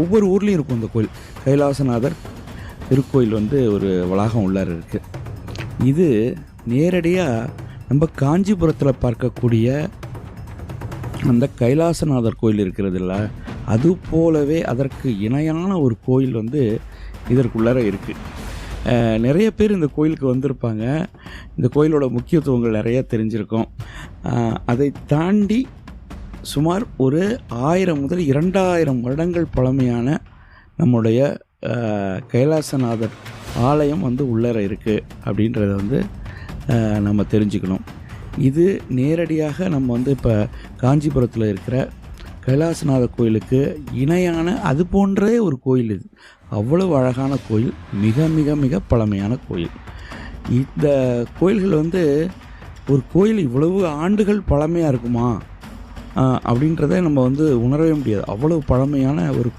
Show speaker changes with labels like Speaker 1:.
Speaker 1: ஒவ்வொரு ஊர்லேயும் இருக்கும் இந்த கோயில். கைலாசநாதர் திருக்கோயில் வந்து ஒரு வளாகம் உள்ளார இருக்குது. இது நேரடியாக நம்ம காஞ்சிபுரத்தில் பார்க்கக்கூடிய அந்த கைலாசநாதர் கோயில் இருக்கிறதில்ல, அது போலவே அதற்கு இணையான ஒரு கோயில் வந்து இதற்குள்ளார இருக்குது. நிறைய பேர் இந்த கோயிலுக்கு வந்திருப்பாங்க. இந்த கோயிலோட முக்கியத்துவங்கள் நிறைய தெரிஞ்சிருக்கும். அதை தாண்டி சுமார் ஒரு 1000 முதல் 2000 வருடங்கள் பழமையான நம்முடைய கைலாசநாதர் ஆலயம் வந்து உள்ளார இருக்குது அப்படின்றத வந்து நம்ம தெரிஞ்சுக்கணும். இது நேரடியாக நம்ம வந்து இப்போ காஞ்சிபுரத்தில் இருக்கிற கைலாசநாதர் கோயிலுக்கு இணையான அது போன்றே ஒரு கோயில். இது அவ்வளவு அழகான கோயில், மிக மிக மிக பழமையான கோயில். இந்த கோயில்கள் வந்து ஒரு கோயில் இவ்வளவு ஆண்டுகள் பழமையாக இருக்குமா அப்படின்றத நம்ம வந்து உணரவே முடியாது. அவ்வளவு பழமையான ஒரு